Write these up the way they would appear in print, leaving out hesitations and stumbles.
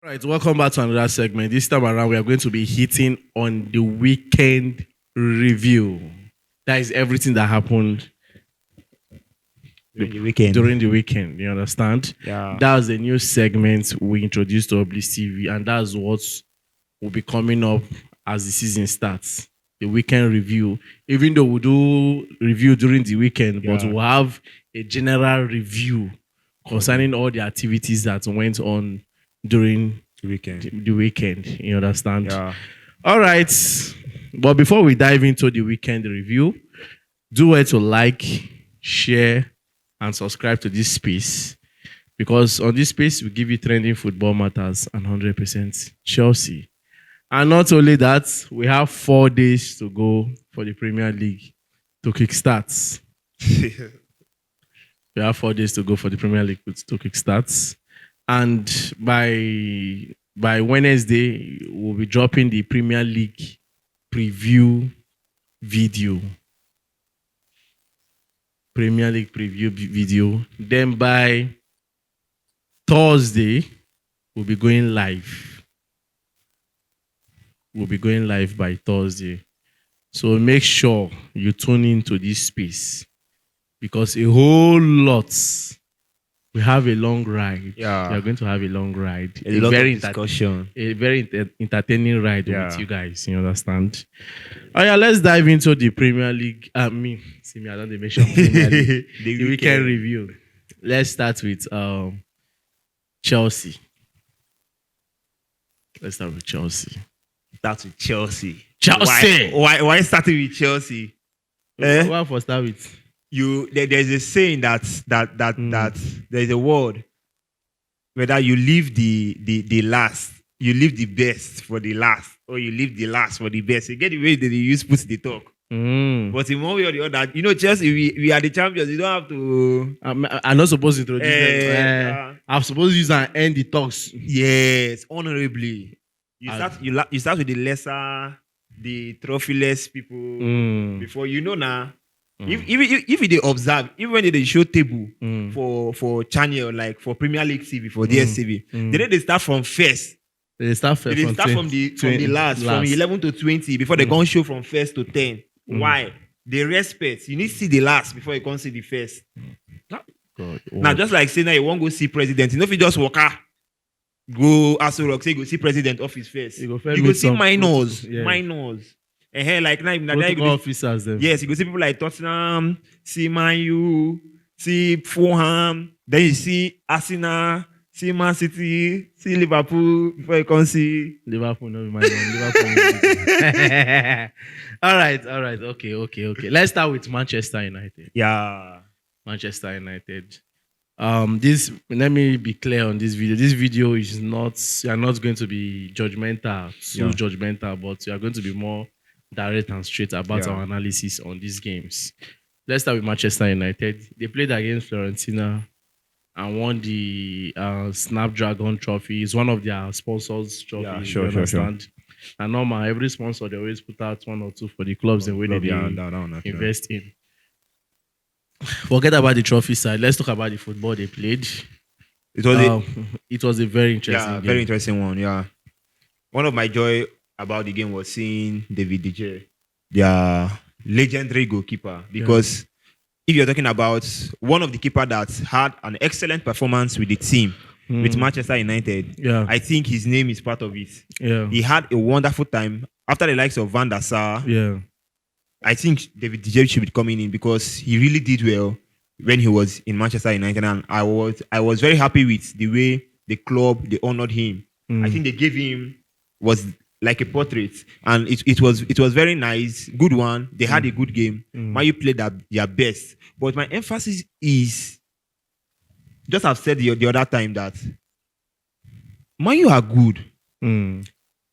Right, welcome back to another segment. This time around, we are going to be hitting on the weekend review. That is everything that happened During the weekend. during the weekend. You understand? Yeah. That's a new segment we introduced to Oblis TV, and that's what will be coming up as the season starts. The weekend review. Even though we do review during the weekend, but Yeah. we'll have a general review concerning all the activities that went on during Weekend. the weekend. You understand? Yeah. All right. But before we dive into the weekend review, do well to like, share, and subscribe to this space. Because on this space, we give you trending football matters and 100% Chelsea. And not only that, we have 4 days to go for the Premier League to kickstart. We have 4 days to go for the Premier League to kickstart. And by Wednesday, we'll be dropping the Premier League preview video. Premier League preview video. Then by Thursday, we'll be going live. We'll be going live by Thursday. So make sure you tune into this space because a whole lot. We have a long ride. Yeah. We are going to have a long ride. A lot very of discussion. a very entertaining ride Yeah. with you guys. You understand? Oh yeah, let's dive into the Premier League. I don't mention Premier League. The weekend review. Let's start with Chelsea. Let's start with Chelsea. Start with Chelsea. Chelsea! Why starting with Chelsea? What for start with? There's a saying that there's a word whether you leave the last, you leave the best for the last, or you leave the last for the best. You get the way that they use put the talk. But in one way or the other, Chelsea, we are the champions. You don't have to. I'm not supposed to introduce them. I'm supposed to use and end the talks. Yes, honorably. You start with the lesser, the trophyless people before now. If they observe, even when they show table for channel, like for Premier League TV, for DSTV, they start from first. They start from the last, from 11 to 20, before they go show from first to 10. Why? They respect. You need to see the last before you can see the first. God, Now, just like saying that you won't go see president, if you just walk out, go Aso Rock, say go see president office first. You go see minors. Like now you go officers them. Yes, you go see people like Tottenham, see Man U, see Fulham, then you see Arsenal, see Man City, see Liverpool before you can see Liverpool. No, Liverpool. All right. Okay. Let's start with Manchester United. Yeah. Manchester United. Let me be clear on this video. This video is not, you are not going to be judgmental, judgmental, but you are going to be more direct and straight about our analysis on these games. Let's start with Manchester United. They played against Fiorentina and won the Snapdragon Trophy. It's one of their sponsors' trophies. Yeah, sure. And normal, every sponsor, they always put out 1 or 2 for the clubs and where they invest in. Forget about the trophy side. Let's talk about the football they played. It was a very interesting game. Very interesting one. Yeah. One of my joy about the game was seeing David De Gea, their legendary goalkeeper. Because if you're talking about one of the keeper that had an excellent performance with the team, with Manchester United, I think his name is part of it. Yeah. He had a wonderful time after the likes of Van der Sar. Yeah. I think David De Gea should be coming in because he really did well when he was in Manchester United, and I was very happy with the way the club they honored him. I think they gave him was like a portrait, and it was very nice, good one. They had a good game. Man U played their best, but my emphasis is just I've said the other time that Man U are good.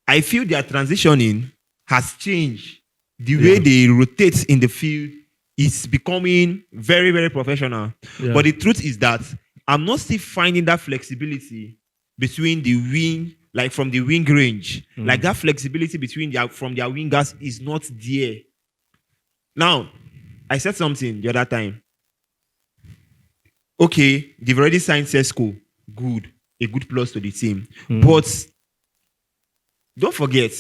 I feel their transitioning has changed. The way they rotate in the field is becoming very, very professional. Yeah. But the truth is that I'm not still finding that flexibility between the wing, like from the wing range. Like that flexibility from their wingers is not there. Now, I said something the other time. Okay, they've already signed Sesko. Good. a good plus to the team. Mm. But don't forget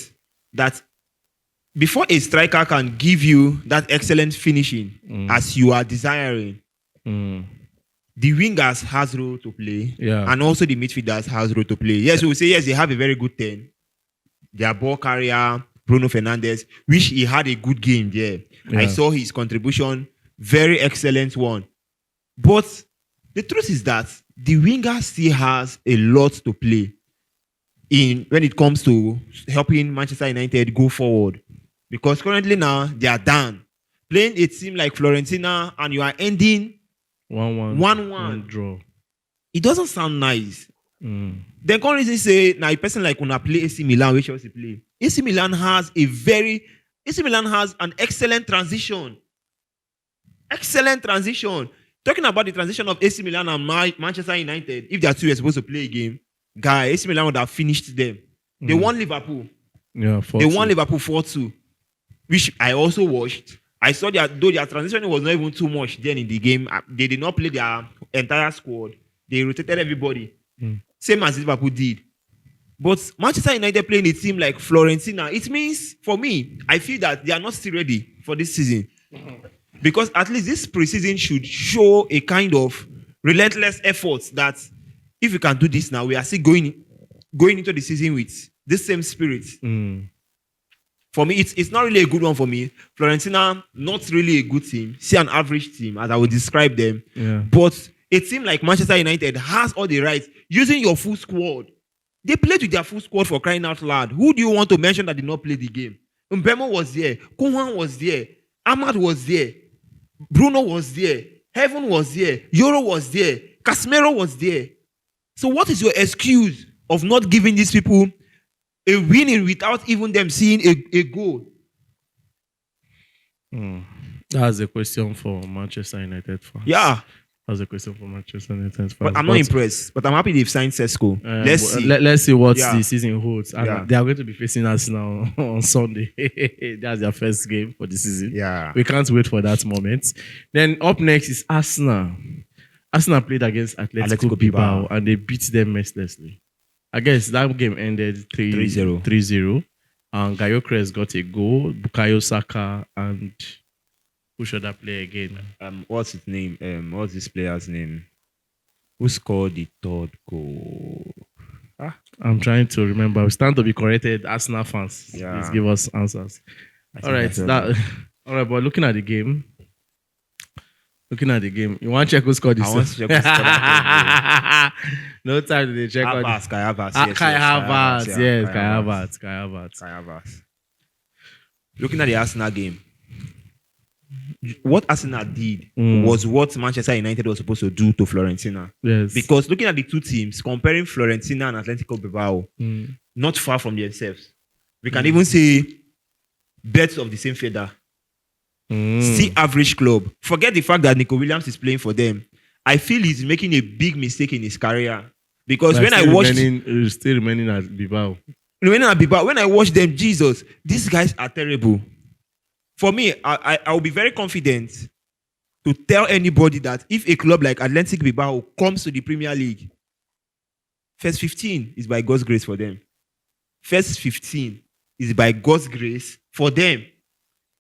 that before a striker can give you that excellent finishing as you are desiring, Mm. the wingers has role to play, Yeah. and also the midfielders has role to play. Yes, we will say yes, they have a very good 10. Their ball carrier, Bruno Fernandes, which he had a good game there. I Yeah. saw his contribution, very excellent one. But the truth is that the winger still has a lot to play in when it comes to helping Manchester United go forward. Because currently now they are down. Playing a team like Florentina and you are ending 1-1. 1-1. One draw. It doesn't sound nice. Mm. Then can't reason say now a person like una play AC Milan, which Chelsea play. AC Milan has an excellent transition. Excellent transition. Talking about the transition of AC Milan and Manchester United, if they are two were supposed to play a game, guy, AC Milan would have finished them. They won Liverpool. Yeah, They won Liverpool 4-2, which I also watched. I saw that though their transition was not even too much then in the game, they did not play their entire squad. They rotated everybody. Same as Liverpool did. But Manchester United playing a team like Florentina, it means, for me, I feel that they are not still ready for this season. Because at least this preseason should show a kind of relentless effort that if we can do this now, we are still going into the season with this same spirit. For me, it's not really a good one for me. Florentina, not really a good team. See an average team, as I would describe them. Yeah. But a team like Manchester United has all the rights. Using your full squad. They played with their full squad for crying out loud. Who do you want to mention that did not play the game? Mbemo was there. Kohan was there. Ahmad was there. Bruno was there. Heaven was there. Euro was there. Casemiro was there. So what is your excuse of not giving these people a winning without even them seeing a goal? That's a question for Manchester United fans. Yeah. That's a question for Manchester United fans. But I'm not impressed. But I'm happy they've signed Sesko. Let's see. Let's see what the season holds. And Yeah. they are going to be facing Arsenal on Sunday. That's their first game for the season. Yeah. We can't wait for that moment. Then up next is Arsenal. Arsenal played against Atletico Bilbao and they beat them mercilessly. I guess that game ended 3-0. 3-0. And Gyökeres got a goal. Bukayo Saka and who should I play again? What's his name? What's this player's name? Who scored the third goal? I'm trying to remember. We stand to be corrected, Arsenal fans. Yeah. Please give us answers. All right, all right. But looking at the game, you want to check who scored this? I want to check who scored that No time to check on Havertz, Kai Havertz. Kai Havertz. Yes, Kai Havertz. Havertz. Kai Havertz. Looking at the Arsenal game, what Arsenal did was what Manchester United was supposed to do to Florentina. Yes. Because looking at the two teams, comparing Florentina and Atletico Bilbao, not far from themselves. We can even say birds of the same feather. See average club. Forget the fact that Nico Williams is playing for them. I feel he's making a big mistake in his career. Because But when I watched... still remaining at Bilbao. When I watch them, Jesus, these guys are terrible. For me, I will be very confident to tell anybody that if a club like Athletic Bilbao comes to the Premier League, first 15 is by God's grace for them. First 15 is by God's grace for them.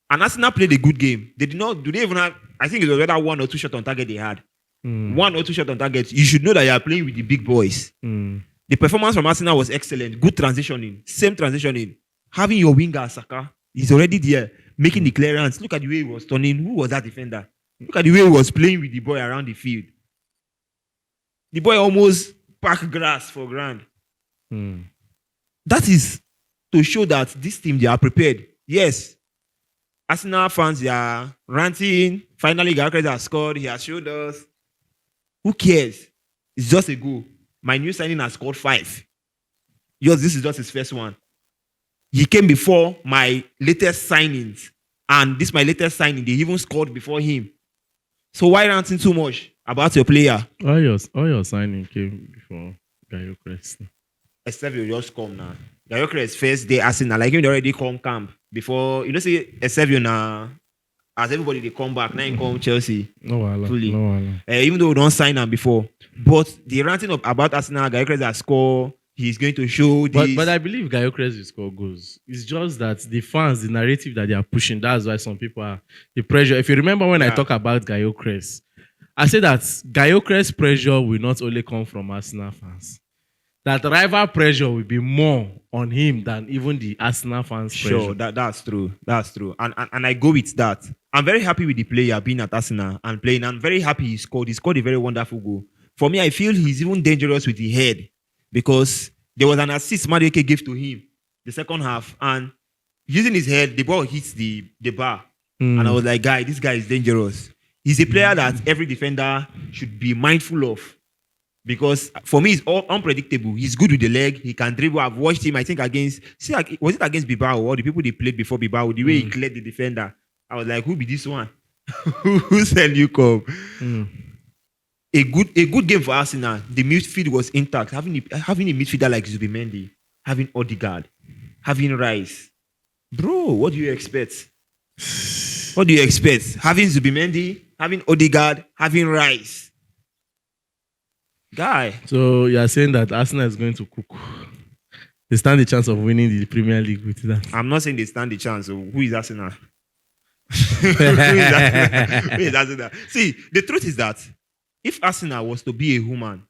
And Arsenal played a good game. They did not, do they even have, I think it was whether 1 or 2 shots on target they had. 1 or 2 shots on target. You should know that you are playing with the big boys. The performance from Arsenal was excellent. Good transitioning. Same transitioning. Having your winger, Saka, he's already there, making the clearance. Look at the way he was turning. Who was that defender? Look at the way he was playing with the boy around the field. The boy almost packed grass for ground. That is to show that this team, they are prepared. Yes. Arsenal fans, they are ranting. Finally, Gyökeres has scored. He has showed us. Who cares? It's just a goal. My new signing has scored 5. Yours, this is just his first one. He came before my latest signings. And this my latest signing. They even scored before him. So why ranting too much about your player? All your signing came before Gyökeres. Except you just come now. Gyökeres first day Arsenal. Like him, they already come camp. Before, you know, say, except you now, as everybody they come back, now he come Chelsea No wahala. fully. No wahala. Even though we don't sign him before, but the ranting about Arsenal, Gyökeres has score. He's going to show this. But I believe Gyökeres will score goals. It's just that the fans, the narrative that they are pushing, that's why some people are the pressure. If you remember when I talk about Gyökeres, I say that Gyökeres pressure will not only come from Arsenal fans. That rival pressure will be more on him than even the Arsenal fans' pressure. Sure, that's true. That's true. And I go with that. I'm very happy with the player being at Arsenal and playing. I'm very happy he scored. He scored a very wonderful goal. For me, I feel he's even dangerous with the head because there was an assist Madueke gave to him the second half, and using his head, the ball hits the bar. And I was like, this guy is dangerous. He's a player that every defender should be mindful of. Because for me, it's all unpredictable. He's good with the leg. He can dribble. I've watched him, I think, was it against Bilbao or the people they played before Bilbao? The way he cleared the defender. I was like, who be this one? Who said you come? A good game for Arsenal. The midfield was intact. Having a midfielder like Zubimendi, having Odegaard, having Rice. Bro, what do you expect? What do you expect? Having Zubimendi, having Odegaard, having Rice. Guy. So you are saying that Arsenal is going to cook. They stand the chance of winning the Premier League with that. I'm not saying they stand the chance. So who is Arsenal? Who is Arsenal? See, the truth is that if Arsenal was to be a woman,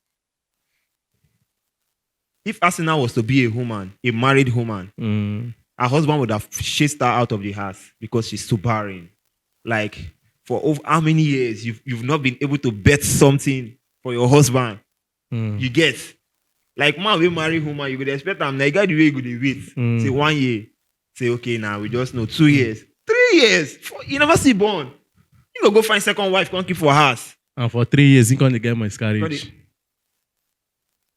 a married woman, her husband would have chased her out of the house because she's too barren. Like, for over how many years you've not been able to bet something for your husband. You get, like, man, we marry woman, you could expect them. Like, the way you could wait. Say 1 year. Say, okay, now we just know 2 years, 3 years. You never see born. You go find second wife, can't keep for house. And for 3 years, you can't get miscarriage.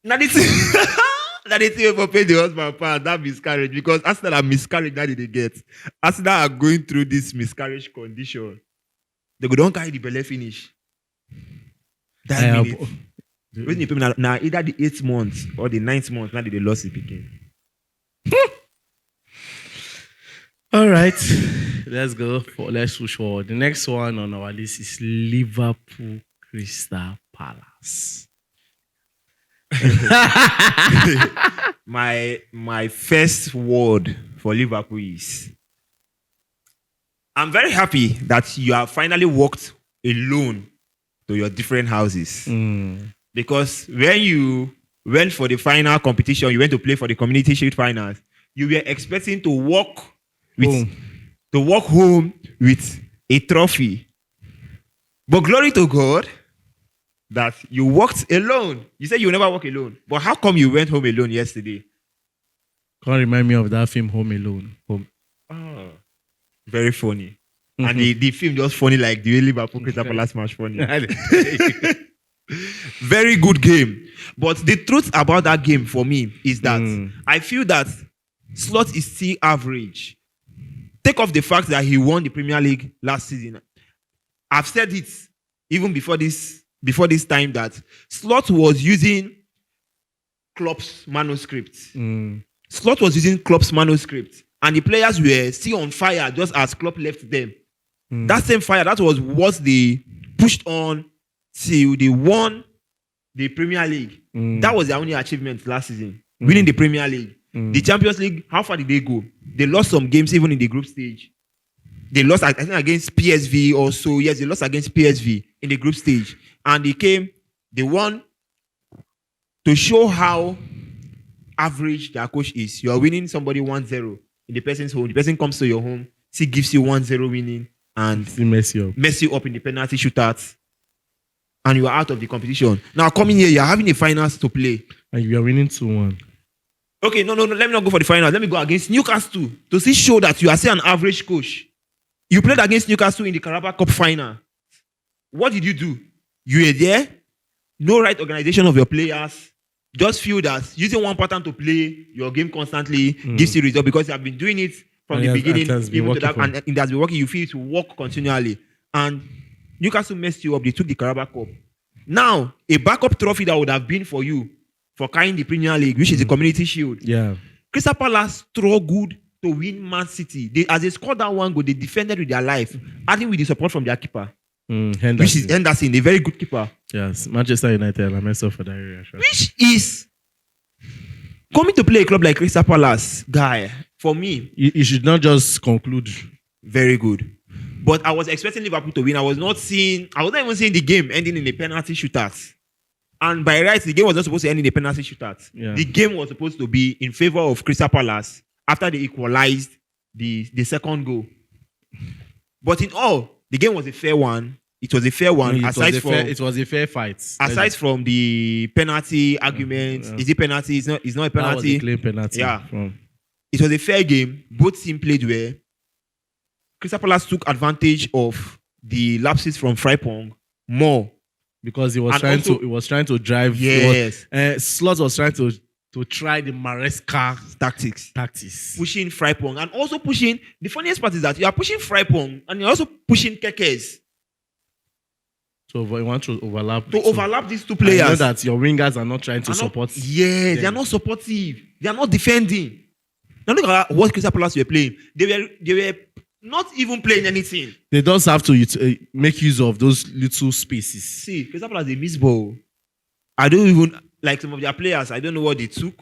Now this is for pay the husband part that miscarriage because Arsenal are miscarriage that they get. Arsenal are going through this miscarriage condition. They go don't carry the belly finish. That minute. When you pay now either the 8th month or the 9th month, now they lost the picking. All right, let's push forward. The next one on our list is Liverpool Crystal Palace. My first word for Liverpool is I'm very happy that you have finally walked alone to your different houses. Because when you went for the final competition, you went to play for the Community Shield finals, you were expecting to walk home with a trophy. But glory to God that you walked alone. You said you will never walk alone. But how come you went home alone yesterday? Can't remind me of that film Home Alone. Very funny. And the film just funny like the Liverpool Crystal Palace match funny. Very good game. But the truth about that game for me is that I feel that Slot is still average. Take off the fact that he won the Premier League last season. I've said it even before this time that Slot was using Klopp's manuscript. Slot was using Klopp's manuscript. And the players were still on fire just as Klopp left them. That same fire, that was what they pushed on till they won the Premier League. That was their only achievement last season. Winning the Premier League. The Champions League, how far did they go? They lost some games even in the group stage. They lost, I think, against PSV or so. Yes, they lost against PSV in the group stage. And they won to show how average their coach is. You are winning somebody 1-0 in the person's home. The person comes to your home, he gives you 1-0 winning and mess you up in the penalty shootout. And you are out of the competition. Now coming here, you're having a finals to play. And you are winning 2-1. Okay, no. Let me not go for the finals. Let me go against Newcastle to see show that you are still an average coach. You played against Newcastle in the Carabao Cup final. What did you do? You were there. No right organization of your players. Just feel that using one pattern to play your game constantly gives you result because you have been doing it from the beginning. Even to that, and it has been working. You feel it to work continually. And Newcastle messed you up. They took the Carabao Cup. Now, a backup trophy that would have been for you for carrying the Premier League, which is the Community Shield. Yeah. Crystal Palace struggled to win Man City. As they scored that one goal, they defended with their life, adding with the support from their keeper, which is Henderson, a very good keeper. Yes, Manchester United. I messed up for that area. Sure. Which is coming to play a club like Crystal Palace, guy. For me, you should not just conclude. Very good. But I was expecting Liverpool to win. I was not even seeing the game ending in a penalty shootout. And by rights, the game was not supposed to end in a penalty shootout. Yeah. The game was supposed to be in favor of Crystal Palace after they equalized the second goal. But in all, the game was a fair one. It was a fair one. It was a fair fight. Aside from the penalty argument, is it penalty? It's not a penalty. That was a clean penalty. Yeah. It was a fair game. Both teams played well. Crystal Palace took advantage of the lapses from Frimpong more. Because he was trying to drive. Yes. Slot was trying to try the Maresca tactics. Pushing Frimpong and also pushing. The funniest part is that you are pushing Frimpong and you're also pushing Kekes. So you want to overlap. Overlap these two players. I know that your wingers are not trying to support. Yes, they are not supportive. They are not defending. Now look at what Crystal Palace were playing. They were not even playing anything. They just have to make use of those little spaces. See, Crystal Palace, they miss ball. I don't even like some of their players. I don't know what they took.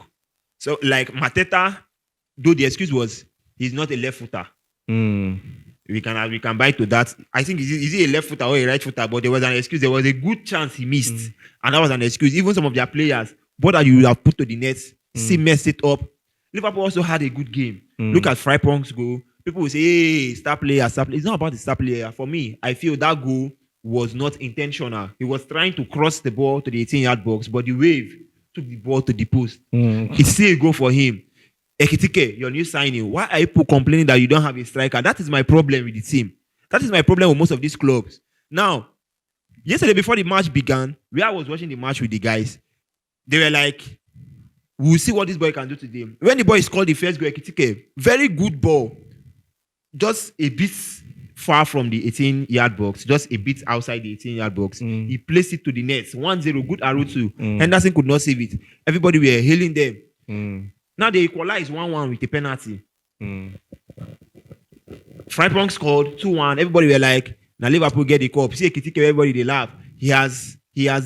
So like Mateta, though the excuse was he's not a left footer. We can buy to that. I think is he a left footer or a right footer? But there was an excuse. There was a good chance he missed, and that was an excuse. Even some of their players, what that you would have put to the net, messed it up. Liverpool also had a good game. Look at Frimpong's goal. People will say, hey, star player. It's not about the star player. For me, I feel that goal was not intentional. He was trying to cross the ball to the 18-yard box, but the wave took the ball to the post. It's still a goal for him. Ekitike, your new signing. Why are people complaining that you don't have a striker? That is my problem with the team. That is my problem with most of these clubs. Now, yesterday before the match began, where I was watching the match with the guys, they were like, we'll see what this boy can do today. When the boy scored the first goal, Ekitike, very good ball. Just a bit far from the 18-yard box, just a bit outside the 18-yard box. He placed it to the net. 1-0, good arrow too. Henderson could not save it. Everybody were hailing them. Now they equalized 1-1 with a penalty. Frimpong scored 2-1. Everybody were like, now Liverpool get the cup. See Ekitike, everybody they laugh. He has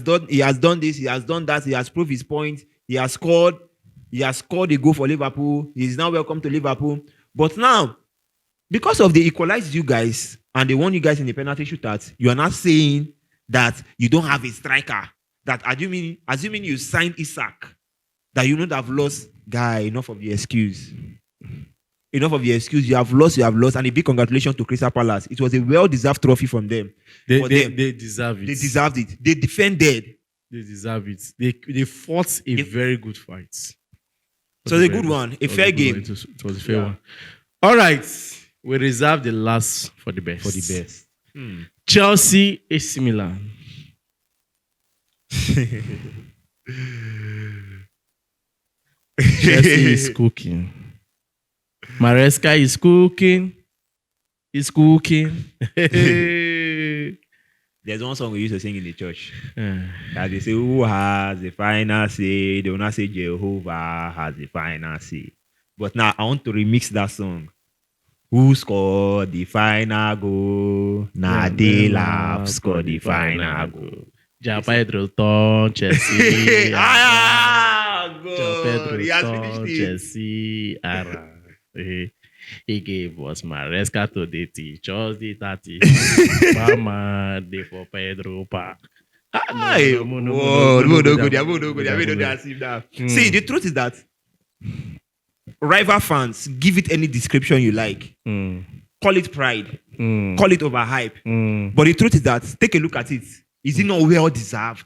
done this, he has done that, he has proved his point, he has scored a goal for Liverpool. He is now welcome to Liverpool. But now, because of they equalized you guys and they won you guys in the penalty shootout, you are not saying that you don't have a striker. That assuming you signed Isak, that you not have lost. Guy, enough of the excuse. Enough of the excuse. You have lost, and a big congratulations to Crystal Palace. It was a well-deserved trophy from them. They deserve it. They deserved it. They defended. They deserve it. They fought a very good fight. So it's a good one. A fair game. It was a fair one. All right. We reserve the last for the best. Chelsea, AC Milan. Chelsea is cooking. Maresca is cooking. He's cooking. There's one song we used to sing in the church. That they say, who has the final say? They will not say Jehovah has the final say. But now I want to remix that song. Who scored the final goal? Nadela scored the final goal. Ja Pedro Ton, Chelsea. Good. Pedro He has Ton, finished it. Chelsea. He gave us Maresca to the teachers, the 30. Mama, they for Pedro Park. See, the truth is that rival fans, give it any description you like. Call it pride. Call it overhype. But the truth is that, take a look at it. Is it not well deserved?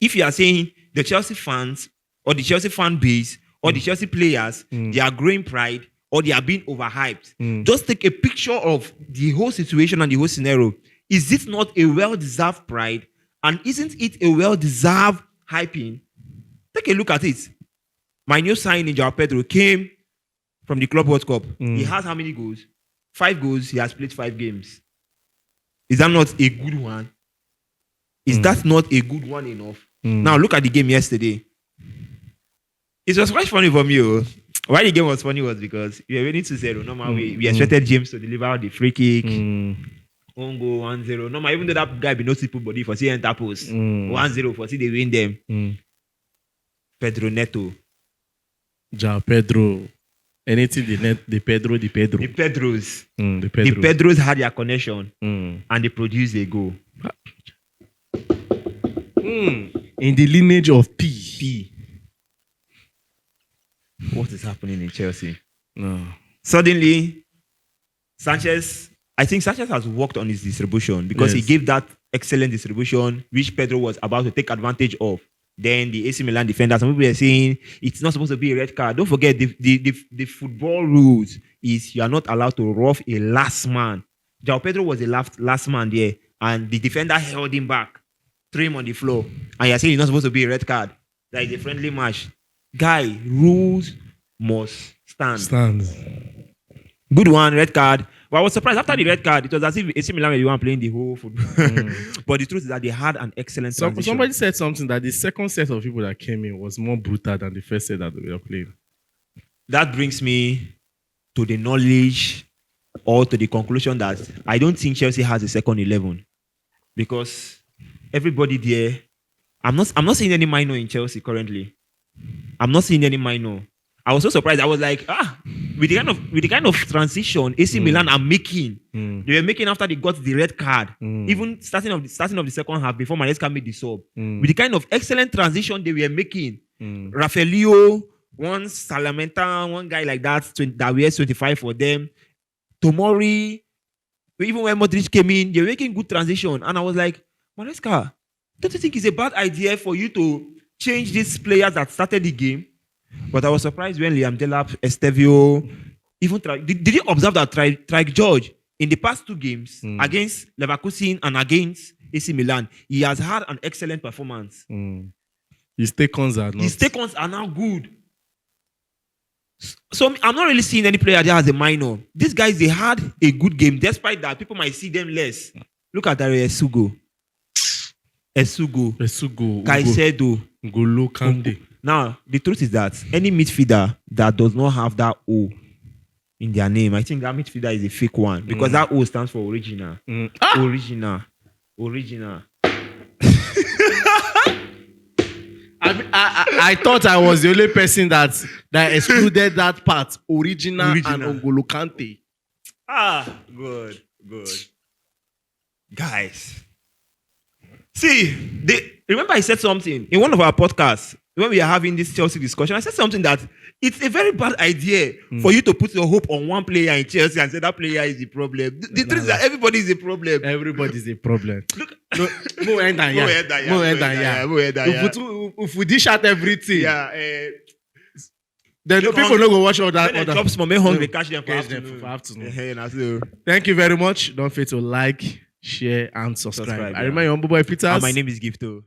If you are saying the Chelsea fans or the Chelsea fan base or the Chelsea players, they are growing pride or they are being overhyped, just take a picture of the whole situation and the whole scenario. Is it not a well-deserved pride? And isn't it a well-deserved hyping? Take a look at it. My new signing, João Pedro, came from the Club World Cup. He has how many goals? 5 goals. He has played 5 games. Is that not a good one? Is that not a good one enough? Now look at the game yesterday. It was quite funny for me. Why the game was funny was because we were winning 2-0. Normal, we expected James to deliver the free kick. One goal, 1-0. Normal, even though that guy be no simple body for see enter post. 1-0 for see they win them. Pedro Neto. Ja Pedro. Anything the Pedro. The Pedros. The The Pedro. Pedros had their connection and they produced a goal. In the lineage of P. What is happening in Chelsea? No. Suddenly, I think Sanchez has worked on his distribution because he Yes. gave that excellent distribution, which Pedro was about to take advantage of. Then the AC Milan defender, some people are saying it's not supposed to be a red card. Don't forget the football rules is you are not allowed to rough a last man. João Pedro was the last man there, and the defender held him back, threw him on the floor, and you're saying it's not supposed to be a red card. That is a friendly match. Guy, rules must stand. Stands. Good one, red card. Well, I was surprised after the red card. It was as if AC Milan were the one playing the whole football. But the truth is that they had an excellent transition. Somebody said something that the second set of people that came in was more brutal than the first set that they were playing. That brings me to the knowledge or to the conclusion that I don't think Chelsea has a second 11 because everybody there. I'm not seeing any minor in Chelsea currently. I'm not seeing any minor. I was so surprised. I was like, with the kind of transition AC Milan are making, they were making after they got the red card. Even starting of the second half before Maresca made the sub. With the kind of excellent transition they were making, Rafaelio, one Salamenta, one guy like that wears 25 for them. Tomori, even when Modric came in, they were making good transition. And I was like, Maresca, don't you think it's a bad idea for you to change these players that started the game? But I was surprised when Liam Delap, Estevio, even did you observe that Trike George in the past two games against Leverkusen and against AC Milan, he has had an excellent performance. His take-ons are not. His take-ons are now good. So I'm not really seeing any player there as a minor. These guys, they had a good game, despite that people might see them less. Look at Dario Esugo, Caicedo, N'Golo Kante. Now, the truth is that any midfielder that does not have that O in their name, I think that midfielder is a fake one because that O stands for original. Original. I thought I was the only person that excluded that part. Original. And N'Golo Kante. Good. Guys. See, remember I said something in one of our podcasts when we are having this Chelsea discussion. I said something that it's a very bad idea for you to put your hope on one player in Chelsea and say that player is the problem. The truth is that everybody is a problem. Everybody's a problem. Look, If we dish out everything, then Look, people no go watch all that. when they chop small, make hungry catch them for afternoon. Thank you very much. Don't forget to like, share, and subscribe. I remind you, Humble Boy Peters. And my name is Gifto.